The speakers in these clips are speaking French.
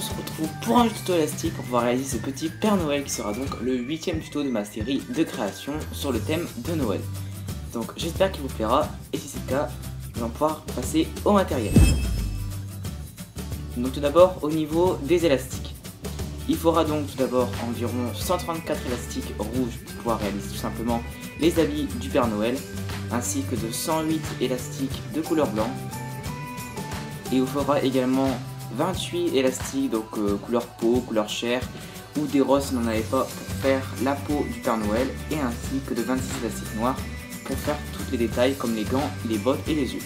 se retrouve pour un tuto élastique pour pouvoir réaliser ce petit Père Noël qui sera donc le 8e tuto de ma série de création sur le thème de Noël. Donc j'espère qu'il vous plaira et si c'est le cas, nous allons pouvoir passer au matériel. Donc tout d'abord au niveau des élastiques. Il faudra donc tout d'abord environ 134 élastiques rouges pour pouvoir réaliser tout simplement les habits du Père Noël, ainsi que de 108 élastiques de couleur blanc. Et il vous faudra également 28 élastiques, donc couleur peau, couleur chair, ou des roses si on n'en avait pas pour faire la peau du Père Noël, et ainsi que de 26 élastiques noirs pour faire tous les détails comme les gants, les bottes et les yeux.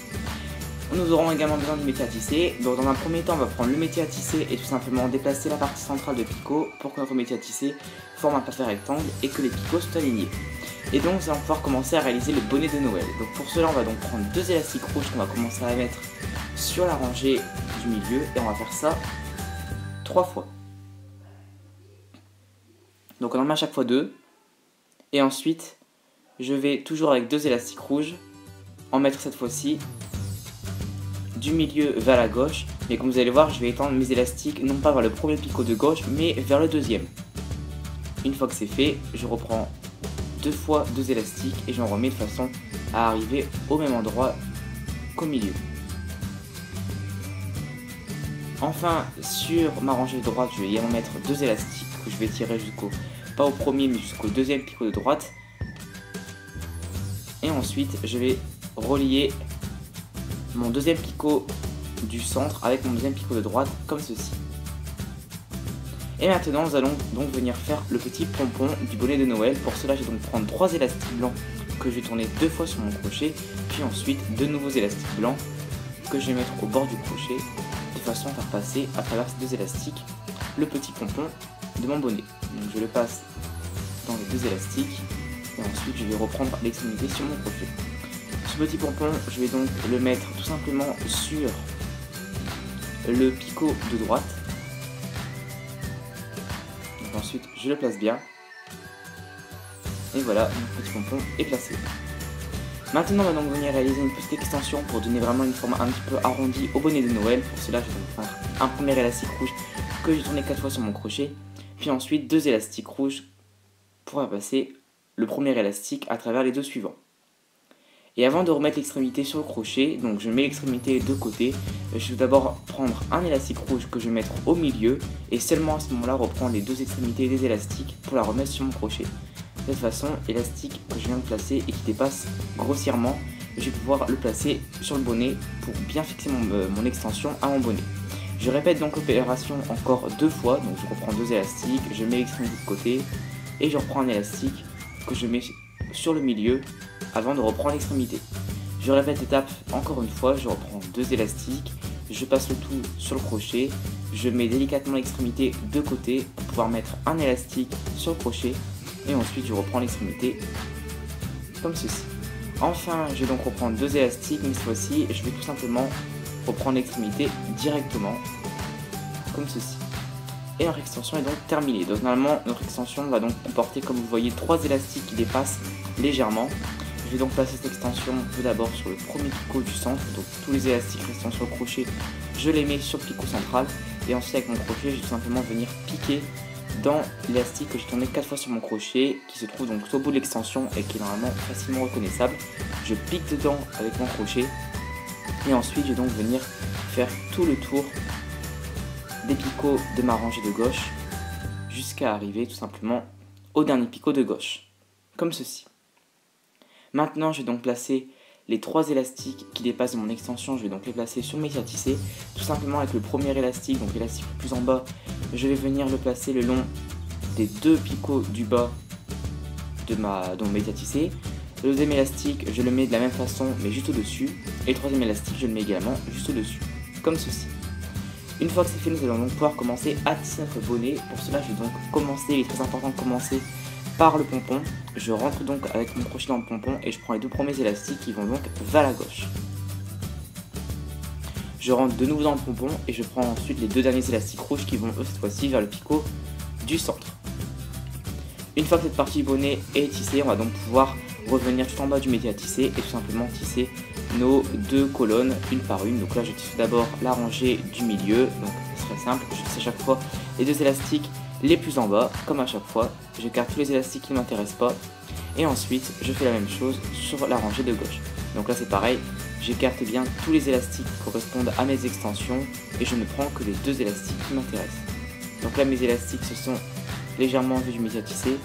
Nous aurons également besoin du métier à tisser. Donc dans un premier temps on va prendre le métier à tisser et tout simplement déplacer la partie centrale de picot pour que notre métier à tisser forme un parfait rectangle et que les picots soient alignés. Et donc nous allons pouvoir commencer à réaliser le bonnet de Noël. Donc pour cela on va donc prendre deux élastiques rouges qu'on va commencer à mettre sur la rangée du milieu et on va faire ça 3 fois. Donc on en met à chaque fois 2 et ensuite je vais toujours avec deux élastiques rouges en mettre cette fois-ci du milieu vers la gauche, mais comme vous allez voir je vais étendre mes élastiques non pas vers le premier picot de gauche mais vers le deuxième. Une fois que c'est fait, je reprends deux fois deux élastiques et j'en remets de façon à arriver au même endroit qu'au milieu. Enfin sur ma rangée de droite je vais également mettre deux élastiques que je vais tirer jusqu'au, pas au premier mais jusqu'au deuxième picot de droite. Et ensuite je vais relier mon deuxième picot du centre avec mon deuxième picot de droite comme ceci. Et maintenant nous allons donc venir faire le petit pompon du bonnet de Noël. Pour cela je vais donc prendre 3 élastiques blancs que je vais tourner 2 fois sur mon crochet, puis ensuite de nouveaux élastiques blancs que je vais mettre au bord du crochet de façon à faire passer à travers ces deux élastiques le petit pompon de mon bonnet. Donc je le passe dans les deux élastiques et ensuite je vais reprendre l'extrémité sur mon crochet. Ce petit pompon, je vais donc le mettre tout simplement sur le picot de droite. Donc ensuite, je le place bien. Et voilà, mon petit pompon est placé. Maintenant, on va donc venir réaliser une petite extension pour donner vraiment une forme un petit peu arrondie au bonnet de Noël. Pour cela, je vais donc prendre un premier élastique rouge que j'ai tourné 4 fois sur mon crochet. Puis ensuite, deux élastiques rouges pour passer le premier élastique à travers les deux suivants. Et avant de remettre l'extrémité sur le crochet, donc je mets l'extrémité de côté, je vais d'abord prendre un élastique rouge que je vais mettre au milieu et seulement à ce moment-là reprendre les deux extrémités des élastiques pour la remettre sur mon crochet. De cette façon, l'élastique que je viens de placer et qui dépasse grossièrement, je vais pouvoir le placer sur le bonnet pour bien fixer mon extension à mon bonnet. Je répète donc l'opération encore 2 fois, donc je reprends deux élastiques, je mets l'extrémité de côté et je reprends un élastique que je mets sur le milieu avant de reprendre l'extrémité. Je répète l'étape encore une fois, je reprends deux élastiques, je passe le tout sur le crochet, je mets délicatement l'extrémité de côté pour pouvoir mettre un élastique sur le crochet et ensuite je reprends l'extrémité comme ceci. Enfin, je vais donc reprendre deux élastiques, mais cette fois-ci, je vais tout simplement reprendre l'extrémité directement comme ceci. Et notre extension est donc terminée. Donc normalement, notre extension va donc comporter, comme vous voyez, 3 élastiques qui dépassent légèrement. Je vais donc placer cette extension tout d'abord sur le premier picot du centre. Donc tous les élastiques restant sur le crochet, je les mets sur le picot central. Et ensuite avec mon crochet, je vais tout simplement venir piquer dans l'élastique que j'ai tourné 4 fois sur mon crochet, qui se trouve donc tout au bout de l'extension et qui est normalement facilement reconnaissable. Je pique dedans avec mon crochet. Et ensuite, je vais donc venir faire tout le tour des picots de ma rangée de gauche jusqu'à arriver tout simplement au dernier picot de gauche, comme ceci. Maintenant, je vais donc placer les 3 élastiques qui dépassent mon extension, je vais donc les placer sur mes métier à tisser, tout simplement avec le premier élastique, donc l'élastique le plus en bas, je vais venir le placer le long des 2 picots du bas de mon métier à tisser. Le deuxième élastique, je le mets de la même façon mais juste au-dessus, et le troisième élastique, je le mets également juste au-dessus, comme ceci. Une fois que c'est fait, nous allons donc pouvoir commencer à tisser notre bonnet. Pour cela, je vais donc commencer, il est très important de commencer par le pompon. Je rentre donc avec mon crochet dans le pompon et je prends les 2 premiers élastiques qui vont donc vers la gauche. Je rentre de nouveau dans le pompon et je prends ensuite les 2 derniers élastiques rouges qui vont cette fois-ci vers le picot du centre. Une fois que cette partie du bonnet est tissée, on va donc pouvoir revenir tout en bas du métier à tisser et tout simplement tisser nos deux colonnes une par une. Donc là je tisse d'abord la rangée du milieu, donc c'est très simple, je tisse à chaque fois les deux élastiques les plus en bas, comme à chaque fois, j'écarte tous les élastiques qui ne m'intéressent pas et ensuite je fais la même chose sur la rangée de gauche. Donc là c'est pareil, j'écarte bien tous les élastiques qui correspondent à mes extensions et je ne prends que les deux élastiques qui m'intéressent. Donc là mes élastiques se sont légèrement vus du métier à tisser,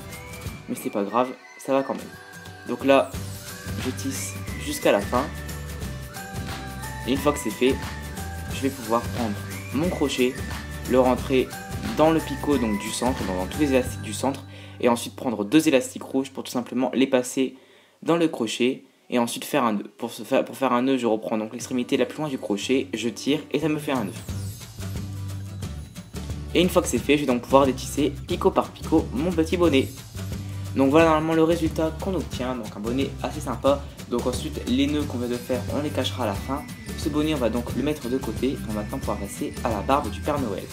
mais c'est pas grave, ça va quand même. Donc là je tisse jusqu'à la fin et une fois que c'est fait, je vais pouvoir prendre mon crochet, le rentrer dans le picot donc du centre, dans tous les élastiques du centre, et ensuite prendre deux élastiques rouges pour tout simplement les passer dans le crochet et ensuite faire un nœud. Pour faire un nœud, je reprends donc l'extrémité la plus loin du crochet, je tire et ça me fait un nœud. Et une fois que c'est fait, je vais donc pouvoir détisser picot par picot mon petit bonnet. Donc voilà normalement le résultat qu'on obtient, donc un bonnet assez sympa. Donc ensuite les nœuds qu'on vient de faire, on les cachera à la fin. Ce bonnet on va donc le mettre de côté, on va maintenant pouvoir passer à la barbe du Père Noël.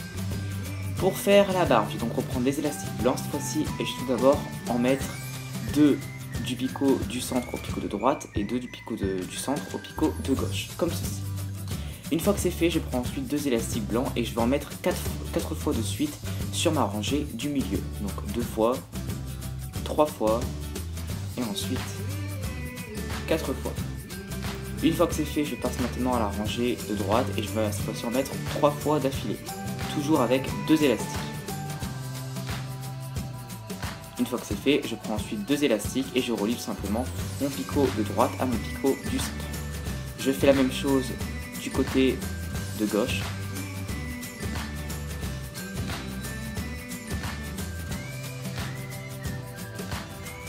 Pour faire la barbe, je vais donc reprendre des élastiques blancs cette fois-ci et je vais tout d'abord en mettre deux du picot du centre au picot de droite et deux du picot du centre au picot de gauche, comme ceci. Une fois que c'est fait, je prends ensuite deux élastiques blancs et je vais en mettre 4 fois de suite sur ma rangée du milieu. Donc 2 fois, 3 fois et ensuite 4 fois. Une fois que c'est fait, je passe maintenant à la rangée de droite et je vais cette fois-ci en mettre 3 fois d'affilée. Toujours avec deux élastiques. Une fois que c'est fait, je prends ensuite deux élastiques et je relie tout simplement mon picot de droite à mon picot du centre. Je fais la même chose du côté de gauche.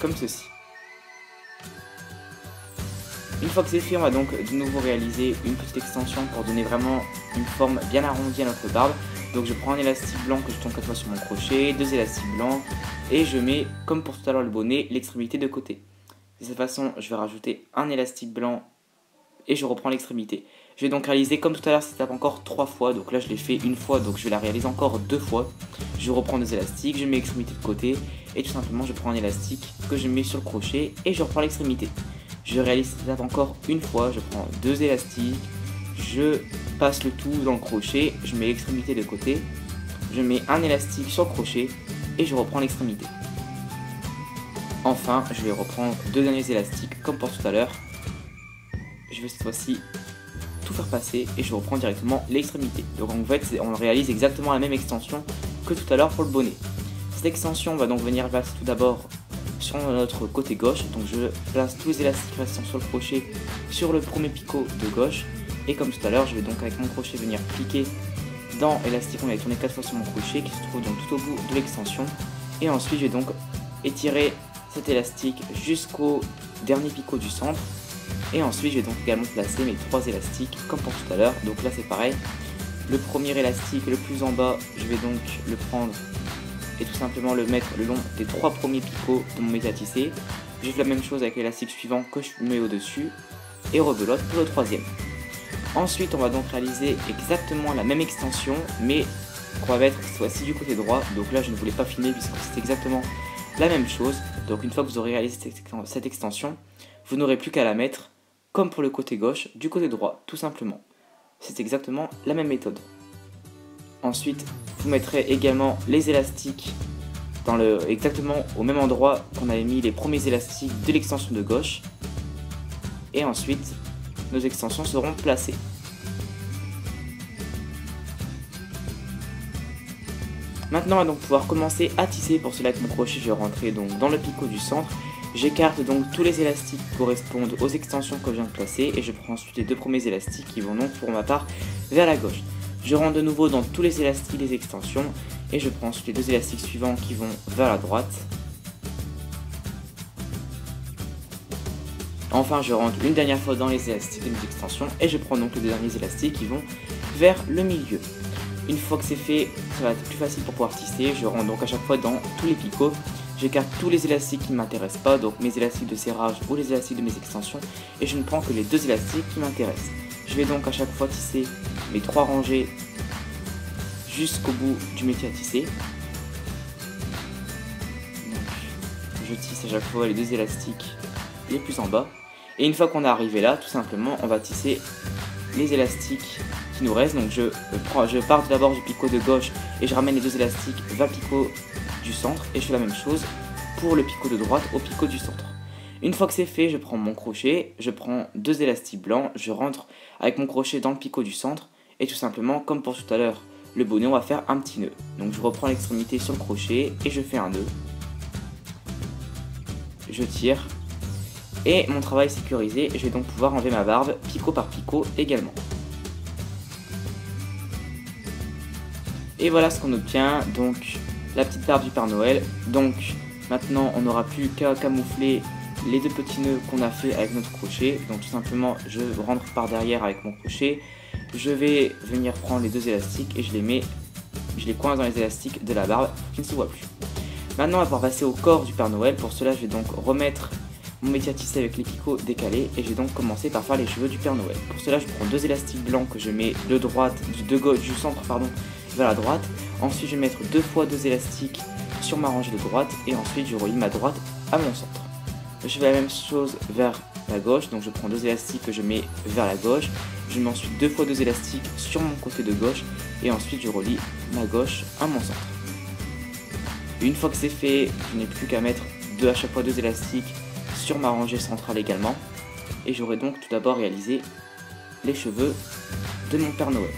Comme ceci. Une fois que c'est fait, on va donc de nouveau réaliser une petite extension pour donner vraiment une forme bien arrondie à notre barbe. Donc je prends un élastique blanc que je tourne 4 fois sur mon crochet, deux élastiques blancs et je mets, comme pour tout à l'heure le bonnet, l'extrémité de côté. De cette façon, je vais rajouter un élastique blanc et je reprends l'extrémité. Je vais donc réaliser comme tout à l'heure cette étape encore 3 fois. Donc là je l'ai fait une fois, donc je vais la réaliser encore 2 fois. Je reprends deux élastiques, je mets l'extrémité de côté et tout simplement je prends un élastique que je mets sur le crochet et je reprends l'extrémité. Je réalise cette étape encore une fois, je prends deux élastiques, je passe le tout dans le crochet, je mets l'extrémité de côté, je mets un élastique sur le crochet et je reprends l'extrémité. Enfin, je vais reprendre deux derniers élastiques comme pour tout à l'heure. Je vais cette fois-ci tout faire passer et je reprends directement l'extrémité. Donc en fait, on réalise exactement la même extension que tout à l'heure pour le bonnet. Cette extension va donc venir placer tout d'abord sur notre côté gauche. Donc je place tous les élastiques restants sur le crochet sur le premier picot de gauche. Et comme tout à l'heure, je vais donc avec mon crochet venir cliquer dans l'élastique qu'on avait tourné 4 fois sur mon crochet qui se trouve donc tout au bout de l'extension. Et ensuite, je vais donc étirer cet élastique jusqu'au dernier picot du centre. Et ensuite, je vais donc également placer mes 3 élastiques comme pour tout à l'heure. Donc là, c'est pareil. Le premier élastique le plus en bas, je vais donc le prendre et tout simplement le mettre le long des 3 premiers picots de mon métier à tisser. Je fais la même chose avec l'élastique suivant que je mets au-dessus et rebelote pour le troisième. Ensuite, on va donc réaliser exactement la même extension, mais qu'on va mettre cette fois-ci du côté droit. Donc là, je ne voulais pas filmer puisque c'est exactement la même chose. Donc une fois que vous aurez réalisé cette extension, vous n'aurez plus qu'à la mettre, comme pour le côté gauche, du côté droit, tout simplement. C'est exactement la même méthode. Ensuite, vous mettrez également les élastiques exactement au même endroit qu'on avait mis les premiers élastiques de l'extension de gauche. Et ensuite, nos extensions seront placées. Maintenant, on va donc pouvoir commencer à tisser. Pour cela, avec mon crochet, je vais rentrer donc dans le picot du centre. J'écarte donc tous les élastiques qui correspondent aux extensions que je viens de placer et je prends ensuite les deux premiers élastiques qui vont donc pour ma part vers la gauche. Je rentre de nouveau dans tous les élastiques des extensions et je prends ensuite les deux élastiques suivants qui vont vers la droite. Enfin, je rentre une dernière fois dans les élastiques de mes extensions et je prends donc les deux derniers élastiques qui vont vers le milieu. Une fois que c'est fait, ça va être plus facile pour pouvoir tisser. Je rentre donc à chaque fois dans tous les picots. J'écarte tous les élastiques qui ne m'intéressent pas, donc mes élastiques de serrage ou les élastiques de mes extensions, et je ne prends que les deux élastiques qui m'intéressent. Je vais donc à chaque fois tisser mes 3 rangées jusqu'au bout du métier à tisser. Donc, je tisse à chaque fois les deux élastiques les plus en bas. Et une fois qu'on est arrivé là, tout simplement, on va tisser les élastiques qui nous restent. Donc je pars d'abord du picot de gauche et je ramène les 2 élastiques vers le picot du centre. Et je fais la même chose pour le picot de droite au picot du centre. Une fois que c'est fait, je prends mon crochet, je prends 2 élastiques blancs, je rentre avec mon crochet dans le picot du centre et tout simplement, comme pour tout à l'heure, le bonnet, on va faire un petit nœud. Donc je reprends l'extrémité sur le crochet et je fais un nœud. Je tire et mon travail est sécurisé. Je vais donc pouvoir enlever ma barbe picot par picot également. Et voilà ce qu'on obtient, donc la petite barbe du Père Noël. Donc maintenant, on n'aura plus qu'à camoufler les 2 petits nœuds qu'on a fait avec notre crochet. Donc tout simplement, je rentre par derrière avec mon crochet. Je vais venir prendre les 2 élastiques et je les coince dans les élastiques de la barbe pour qu'ils ne se voient plus. Maintenant, on va pouvoir passer au corps du Père Noël. Pour cela, je vais donc remettre mon métier à tisser avec les picots décalés et je vais donc commencer par faire les cheveux du Père Noël. Pour cela, je prends 2 élastiques blancs que je mets du centre vers la droite. Ensuite, je vais mettre 2 fois 2 élastiques sur ma rangée de droite et ensuite je relie ma droite à mon centre. Je fais la même chose vers la gauche, donc je prends 2 élastiques que je mets vers la gauche. Je mets ensuite 2 fois 2 élastiques sur mon côté de gauche et ensuite je relie ma gauche à mon centre. Une fois que c'est fait, je n'ai plus qu'à mettre à chaque fois 2 élastiques sur ma rangée centrale également. Et j'aurai donc tout d'abord réalisé les cheveux de mon Père Noël.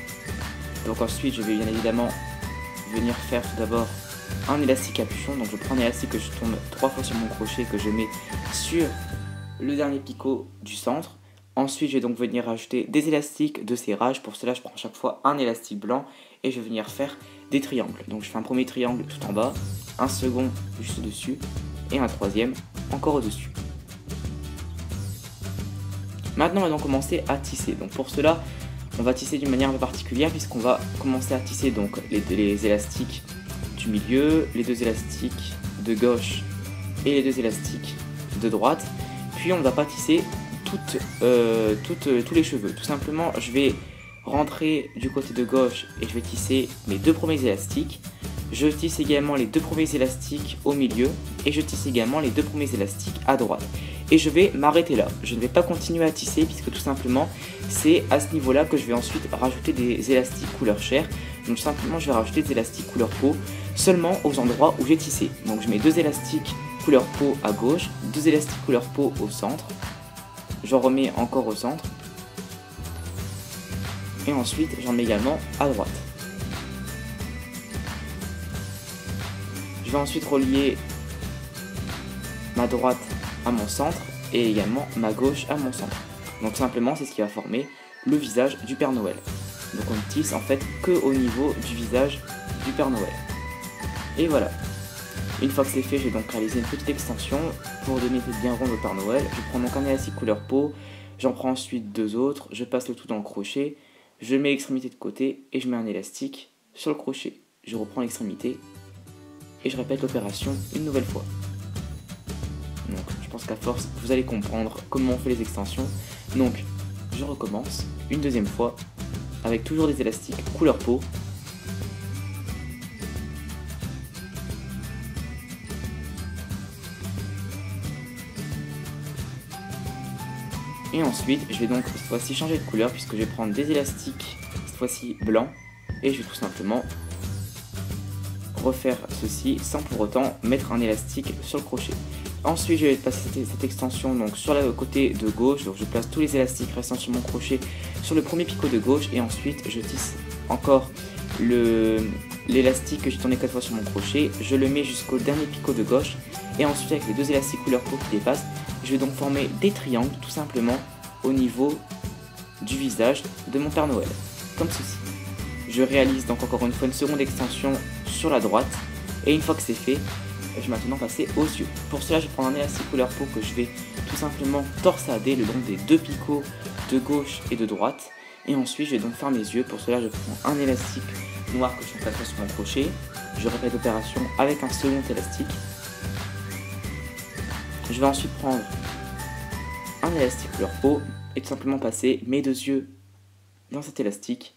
Donc ensuite je vais bien évidemment venir faire tout d'abord un élastique capuchon. Donc je prends un élastique que je tourne 3 fois sur mon crochet que je mets sur le dernier picot du centre. Ensuite je vais donc venir rajouter des élastiques de serrage. Pour cela je prends à chaque fois un élastique blanc et je vais venir faire des triangles. Donc je fais un premier triangle tout en bas, un second juste au-dessus et un troisième encore au-dessus. Maintenant on va donc commencer à tisser. Donc pour cela on va tisser d'une manière un peu particulière puisqu'on va commencer à tisser donc les élastiques du milieu, les 2 élastiques de gauche et les 2 élastiques de droite. Puis on ne va pas tisser tous les cheveux. Tout simplement, je vais rentrer du côté de gauche et je vais tisser mes 2 premiers élastiques. Je tisse également les 2 premiers élastiques au milieu et je tisse également les 2 premiers élastiques à droite. Et je vais m'arrêter là. Je ne vais pas continuer à tisser puisque tout simplement, c'est à ce niveau-là que je vais ensuite rajouter des élastiques couleur chair. Donc simplement, je vais rajouter des élastiques couleur peau seulement aux endroits où j'ai tissé. Donc je mets 2 élastiques couleur peau à gauche, 2 élastiques couleur peau au centre. J'en remets encore au centre. Et ensuite, j'en mets également à droite. Je vais ensuite relier ma droite à mon centre et également ma gauche à mon centre. Donc simplement, c'est ce qui va former le visage du Père Noël. Donc on ne tisse en fait que au niveau du visage du Père Noël. Et voilà. Une fois que c'est fait, j'ai donc réalisé une petite extension pour donner une tête bien ronde au Père Noël. Je prends donc un élastique couleur peau, j'en prends ensuite 2 autres, je passe le tout dans le crochet, je mets l'extrémité de côté et je mets un élastique sur le crochet. Je reprends l'extrémité et je répète l'opération une nouvelle fois. Donc je pense qu'à force, vous allez comprendre comment on fait les extensions. Donc je recommence une deuxième fois avec toujours des élastiques couleur peau. Et ensuite, je vais donc cette fois-ci changer de couleur puisque je vais prendre des élastiques, cette fois-ci blancs, et je vais tout simplement refaire ceci sans pour autant mettre un élastique sur le crochet. Ensuite, je vais passer cette extension donc sur le côté de gauche, donc je place tous les élastiques restants sur mon crochet sur le premier picot de gauche et ensuite je tisse encore l'élastique que j'ai tourné 4 fois sur mon crochet, je le mets jusqu'au dernier picot de gauche et ensuite avec les 2 élastiques couleur peau qui dépassent, je vais donc former des triangles tout simplement au niveau du visage de mon Père Noël, comme ceci. Je réalise donc encore une fois une seconde extension sur la droite et une fois que c'est fait, je vais maintenant passer aux yeux. Pour cela, je prends un élastique couleur peau que je vais tout simplement torsader le long des 2 picots de gauche et de droite et ensuite je vais donc faire mes yeux. Pour cela, je prends un élastique noir que je passe sur mon crochet, je répète l'opération avec un second élastique. Je vais ensuite prendre un élastique couleur peau et tout simplement passer mes 2 yeux dans cet élastique.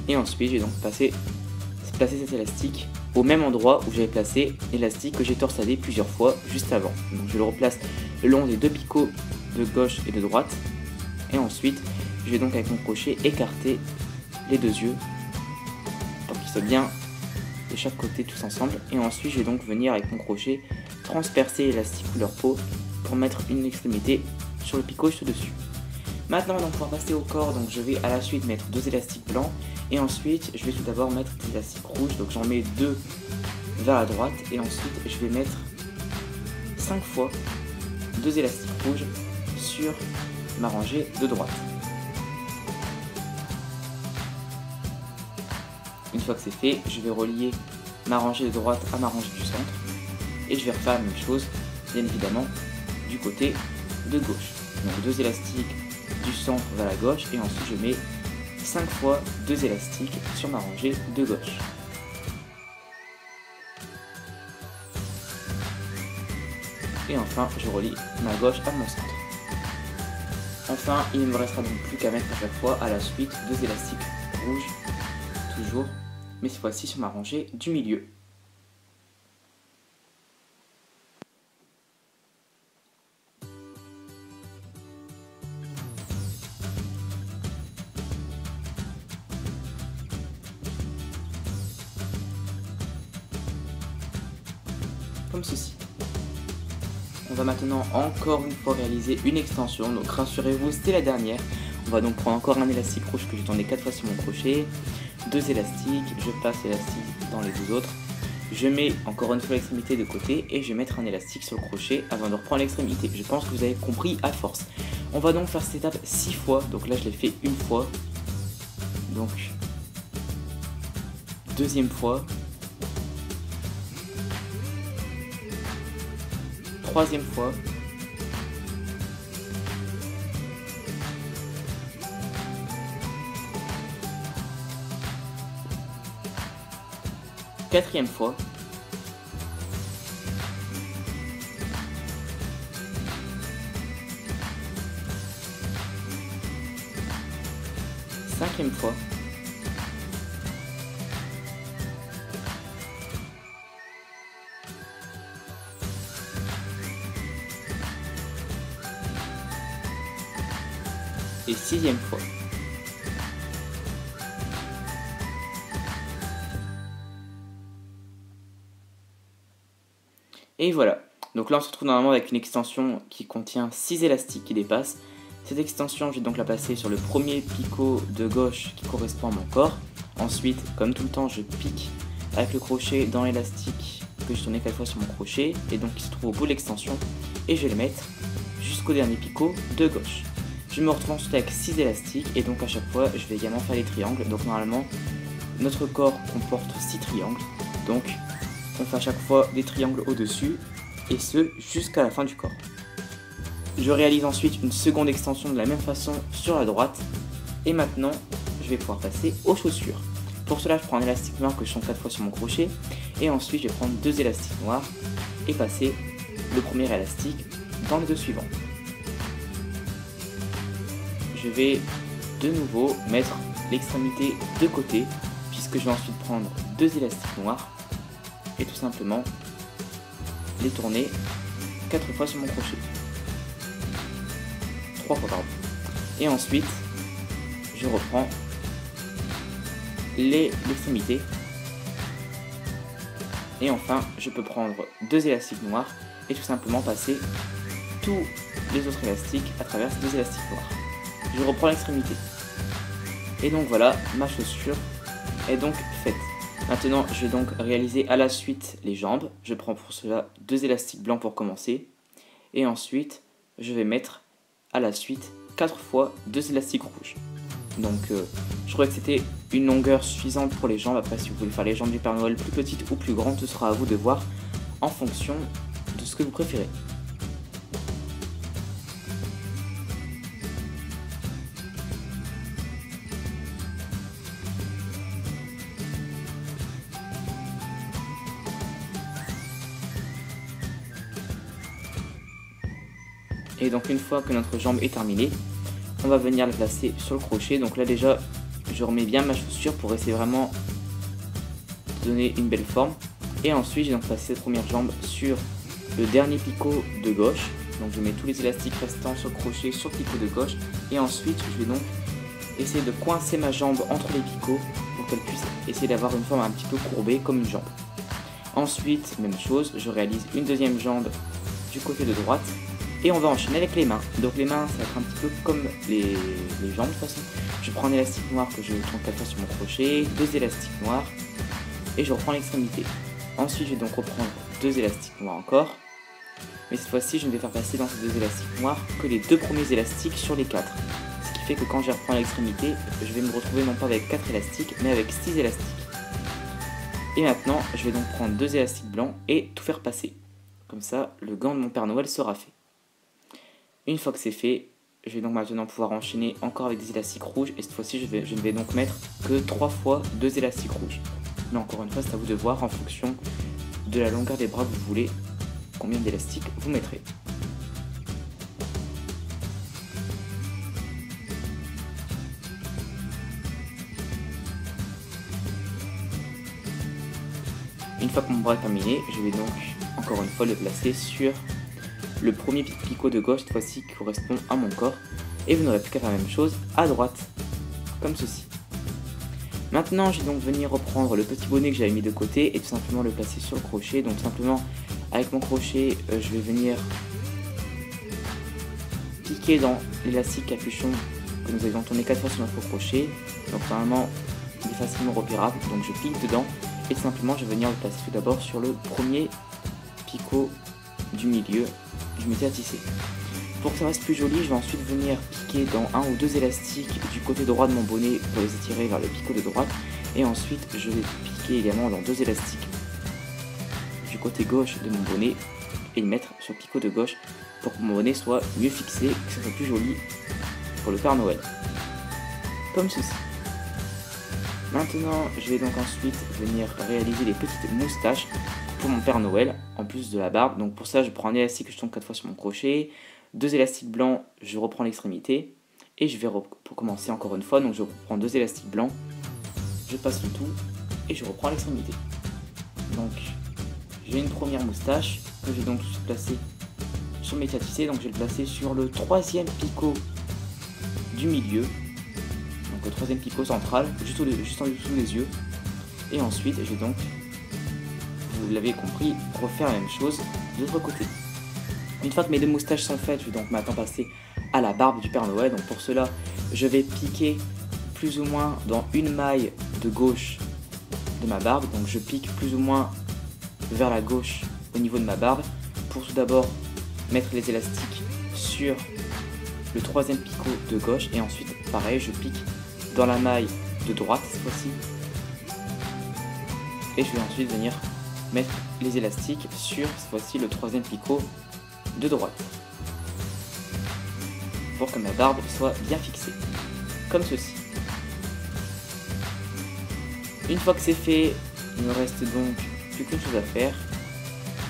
Et ensuite, j'ai donc placé cet élastique au même endroit où j'avais placé l'élastique que j'ai torsadé plusieurs fois juste avant. Donc je le replace le long des deux picots de gauche et de droite. Et ensuite, je vais donc avec mon crochet écarter les deux yeux pour qu'ils soient bien de chaque côté tous ensemble. Et ensuite, je vais donc venir avec mon crochet transpercer l'élastique couleur peau pour mettre une extrémité sur le picot juste au-dessus. Maintenant, donc, pour passer au corps, donc, je vais à la suite mettre deux élastiques blancs. Et ensuite, je vais tout d'abord mettre des élastiques rouges. Donc j'en mets deux vers la droite. Et ensuite, je vais mettre 5 fois deux élastiques rouges sur ma rangée de droite. Une fois que c'est fait, je vais relier ma rangée de droite à ma rangée du centre. Et je vais refaire la même chose, bien évidemment, du côté de gauche. Donc deux élastiques du centre vers la gauche. Et ensuite, je mets 5 fois deux élastiques sur ma rangée de gauche. Et enfin, je relie ma gauche à mon centre. Enfin, il ne me restera donc plus qu'à mettre à chaque fois à la suite deux élastiques rouges, toujours, mais cette fois-ci sur ma rangée du milieu. Comme ceci. On va maintenant encore une fois réaliser une extension, donc rassurez-vous, c'était la dernière. On va donc prendre encore un élastique rouge que j'ai tourné 4 fois sur mon crochet, deux élastiques, je passe l'élastique dans les deux autres, je mets encore une fois l'extrémité de côté et je vais mettre un élastique sur le crochet avant de reprendre l'extrémité. Je pense que vous avez compris à force. On va donc faire cette étape 6 fois, donc là je l'ai fait une fois, donc deuxième fois, troisième fois, quatrième fois, cinquième fois, et sixième fois. Et voilà. Donc là on se retrouve normalement avec une extension qui contient 6 élastiques qui dépassent. Cette extension, je vais donc la placer sur le premier picot de gauche qui correspond à mon corps. Ensuite, comme tout le temps, je pique avec le crochet dans l'élastique que je tournais 4 fois sur mon crochet et donc qui se trouve au bout de l'extension, et je vais le mettre jusqu'au dernier picot de gauche. Je me retrouve ensuite avec 6 élastiques et donc à chaque fois je vais également faire des triangles. Donc normalement notre corps comporte 6 triangles, donc on fait à chaque fois des triangles au-dessus et ce jusqu'à la fin du corps. Je réalise ensuite une seconde extension de la même façon sur la droite et maintenant je vais pouvoir passer aux chaussures. Pour cela je prends un élastique noir que je tourne 4 fois sur mon crochet et ensuite je vais prendre deux élastiques noirs et passer le premier élastique dans les deux suivants. Je vais de nouveau mettre l'extrémité de côté puisque je vais ensuite prendre deux élastiques noirs et tout simplement les tourner 4 fois sur mon crochet. 3 fois pardon. Et ensuite je reprends l'extrémité et enfin je peux prendre deux élastiques noirs et tout simplement passer tous les autres élastiques à travers ces deux élastiques noirs. Je reprends l'extrémité. Et donc voilà, ma chaussure est donc faite. Maintenant, je vais donc réaliser à la suite les jambes. Je prends pour cela deux élastiques blancs pour commencer. Et ensuite, je vais mettre à la suite 4 fois deux élastiques rouges. Donc, je trouvais que c'était une longueur suffisante pour les jambes. Après, si vous voulez faire les jambes du Père Noël plus petites ou plus grandes, ce sera à vous de voir en fonction de ce que vous préférez. Et donc une fois que notre jambe est terminée, on va venir la placer sur le crochet. Donc là déjà, je remets bien ma chaussure pour essayer vraiment de donner une belle forme. Et ensuite, j'ai donc placé cette première jambe sur le dernier picot de gauche. Donc je mets tous les élastiques restants sur le crochet sur le picot de gauche. Et ensuite, je vais donc essayer de coincer ma jambe entre les picots pour qu'elle puisse essayer d'avoir une forme un petit peu courbée comme une jambe. Ensuite, même chose, je réalise une deuxième jambe du côté de droite. Et on va enchaîner avec les mains. Donc les mains, ça va être un petit peu comme les jambes de toute façon. Je prends un élastique noir que je tourne 4 fois sur mon crochet, 2 élastiques noirs, et je reprends l'extrémité. Ensuite, je vais donc reprendre 2 élastiques noirs encore. Mais cette fois-ci, je ne vais faire passer dans ces 2 élastiques noirs que les 2 premiers élastiques sur les 4. Ce qui fait que quand je reprends l'extrémité, je vais me retrouver non pas avec 4 élastiques, mais avec 6 élastiques. Et maintenant, je vais donc prendre 2 élastiques blancs et tout faire passer. Comme ça, le gant de mon Père Noël sera fait. Une fois que c'est fait, je vais donc maintenant pouvoir enchaîner encore avec des élastiques rouges. Et cette fois-ci, je ne vais donc mettre que 3 fois 2 élastiques rouges. Mais encore une fois, c'est à vous de voir en fonction de la longueur des bras que vous voulez, combien d'élastiques vous mettrez. Une fois que mon bras est terminé, je vais donc encore une fois le placer sur le premier picot de gauche, cette fois-ci qui correspond à mon corps. Et vous n'aurez plus qu'à faire la même chose à droite, comme ceci. Maintenant, je vais donc venir reprendre le petit bonnet que j'avais mis de côté et tout simplement le placer sur le crochet. Donc simplement, avec mon crochet, je vais venir piquer dans l'élastique capuchon que nous avions tourné 4 fois sur notre crochet. Donc normalement, il est facilement repérable. Donc je pique dedans et simplement, je vais venir le placer tout d'abord sur le premier picot du milieu du métier à tisser. Pour que ça reste plus joli, je vais ensuite venir piquer dans 1 ou 2 élastiques du côté droit de mon bonnet pour les étirer vers le picot de droite. Et ensuite, je vais piquer également dans 2 élastiques du côté gauche de mon bonnet et le mettre sur le picot de gauche pour que mon bonnet soit mieux fixé et que ça soit plus joli pour le Père Noël. Comme ceci. Maintenant, je vais donc ensuite venir réaliser les petites moustaches pour mon Père Noël, en plus de la barbe. Donc pour ça, je prends un élastique que je tourne 4 fois sur mon crochet, 2 élastiques blancs, je reprends l'extrémité, et je vais pour commencer encore une fois, donc je reprends 2 élastiques blancs, je passe le tout, et je reprends l'extrémité. Donc, j'ai une première moustache, que je vais donc tout de suite placer sur mes métier à tisser, donc je vais le placer sur le 3e picot du milieu, donc le 3e picot central, juste en dessous des yeux, et ensuite, je vais donc, vous l'avez compris, refaire la même chose de l'autre côté. Une fois que mes 2 moustaches sont faites, je vais donc maintenant passer à la barbe du Père Noël. Donc pour cela, je vais piquer plus ou moins dans une maille de gauche de ma barbe. Donc je pique plus ou moins vers la gauche au niveau de ma barbe. Pour tout d'abord mettre les élastiques sur le 3e picot de gauche. Et ensuite, pareil, je pique dans la maille de droite cette fois-ci. Et je vais ensuite venir mettre les élastiques sur cette fois-ci le 3e picot de droite pour que ma barbe soit bien fixée, comme ceci. Une fois que c'est fait, il ne me reste donc plus qu'une chose à faire,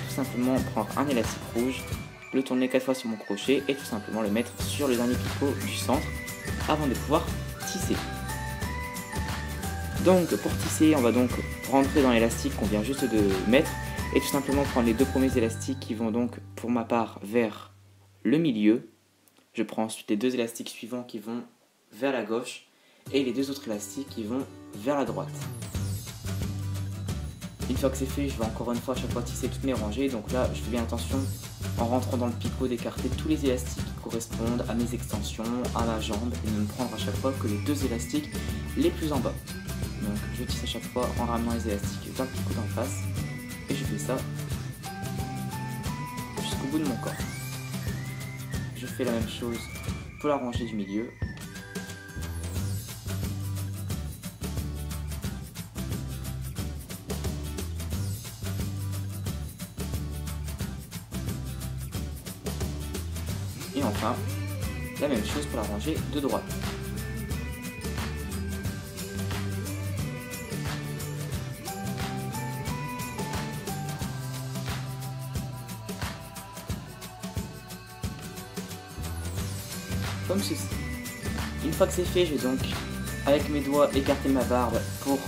tout simplement prendre un élastique rouge, le tourner 4 fois sur mon crochet et tout simplement le mettre sur le dernier picot du centre avant de pouvoir tisser. Donc pour tisser, on va donc rentrer dans l'élastique qu'on vient juste de mettre et tout simplement prendre les 2 premiers élastiques qui vont donc pour ma part vers le milieu. Je prends ensuite les 2 élastiques suivants qui vont vers la gauche et les 2 autres élastiques qui vont vers la droite. Une fois que c'est fait, je vais encore une fois à chaque fois tisser toutes mes rangées. Donc là, je fais bien attention en rentrant dans le picot d'écarter tous les élastiques qui correspondent à mes extensions, à ma jambe et de ne prendre à chaque fois que les 2 élastiques les plus en bas. Donc je tisse à chaque fois en ramenant les élastiques vers le picot d'en face et je fais ça jusqu'au bout de mon corps. Je fais la même chose pour la rangée du milieu. Et enfin, la même chose pour la rangée de droite. Comme ceci. Une fois que c'est fait, je vais donc avec mes doigts écarter ma barbe pour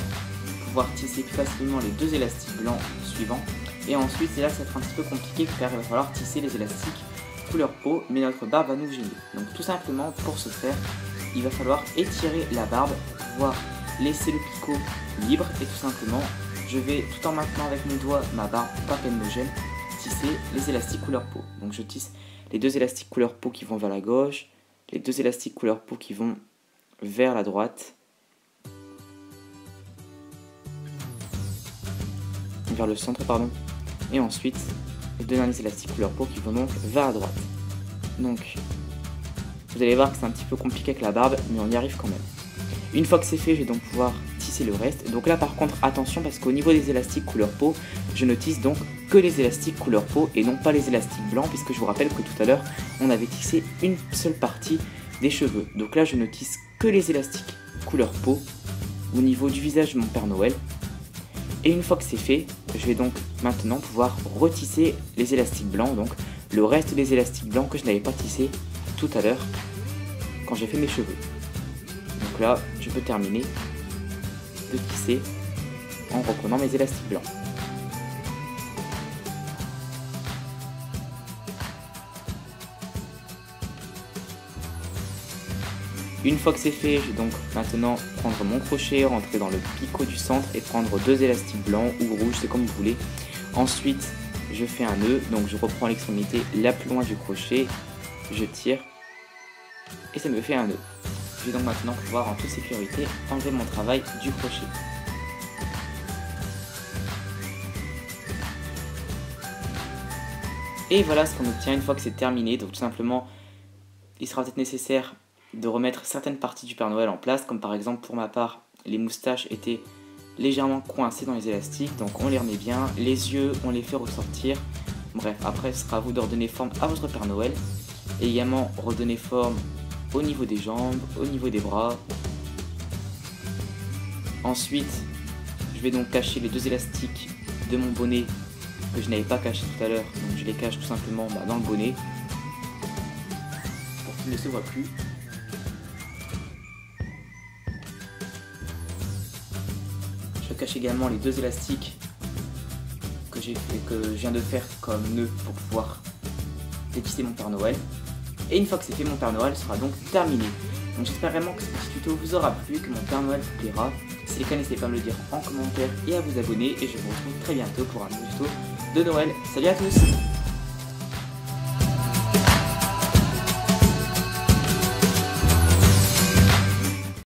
pouvoir tisser plus facilement les deux élastiques blancs suivants. Et ensuite c'est là que ça va être un petit peu compliqué car il va falloir tisser les élastiques couleur peau, mais notre barbe va nous gêner. Donc tout simplement pour ce faire, il va falloir étirer la barbe pour pouvoir laisser le picot libre et tout simplement je vais tout en maintenant avec mes doigts ma barbe pour pas qu'elle me gêne tisser les élastiques couleur peau. Donc je tisse les deux élastiques couleur peau qui vont vers la gauche, les deux élastiques couleur peau qui vont vers la droite, vers le centre pardon, et ensuite les deux derniers élastiques couleur peau qui vont donc vers la droite. Donc vous allez voir que c'est un petit peu compliqué avec la barbe, mais on y arrive quand même. Une fois que c'est fait, je vais donc pouvoir tisser le reste. Donc là par contre attention parce qu'au niveau des élastiques couleur peau, je ne tisse donc que les élastiques couleur peau et non pas les élastiques blancs, puisque je vous rappelle que tout à l'heure on avait tissé une seule partie des cheveux. Donc là je ne tisse que les élastiques couleur peau au niveau du visage de mon Père Noël. Et une fois que c'est fait, je vais donc maintenant pouvoir retisser les élastiques blancs, donc le reste des élastiques blancs que je n'avais pas tissé tout à l'heure quand j'ai fait mes cheveux. Donc là, je peux terminer de tisser en reprenant mes élastiques blancs. Une fois que c'est fait, je vais donc maintenant prendre mon crochet, rentrer dans le picot du centre et prendre deux élastiques blancs ou rouges, c'est comme vous voulez. Ensuite, je fais un nœud, donc je reprends l'extrémité la plus loin du crochet, je tire et ça me fait un nœud. Je vais donc maintenant pouvoir en toute sécurité enlever mon travail du crochet. Et voilà ce qu'on obtient une fois que c'est terminé. Donc tout simplement, il sera peut-être nécessaire de remettre certaines parties du Père Noël en place, comme par exemple pour ma part, les moustaches étaient légèrement coincées dans les élastiques, donc on les remet bien, les yeux on les fait ressortir. Bref, après ce sera à vous de redonner forme à votre Père Noël, et également redonner forme au niveau des jambes, au niveau des bras. Ensuite, je vais donc cacher les deux élastiques de mon bonnet que je n'avais pas caché tout à l'heure, donc je les cache tout simplement dans le bonnet pour qu'ils ne se voient plus. Je cache également les deux élastiques que je viens de faire comme nœud pour pouvoir détisser mon Père Noël. Et une fois que c'est fait, mon Père Noël sera donc terminé. Donc j'espère vraiment que ce petit tuto vous aura plu, que mon Père Noël vous plaira. Si c'est le cas, n'hésitez pas à me le dire en commentaire et à vous abonner. Et je vous retrouve très bientôt pour un nouveau tuto de Noël. Salut à tous!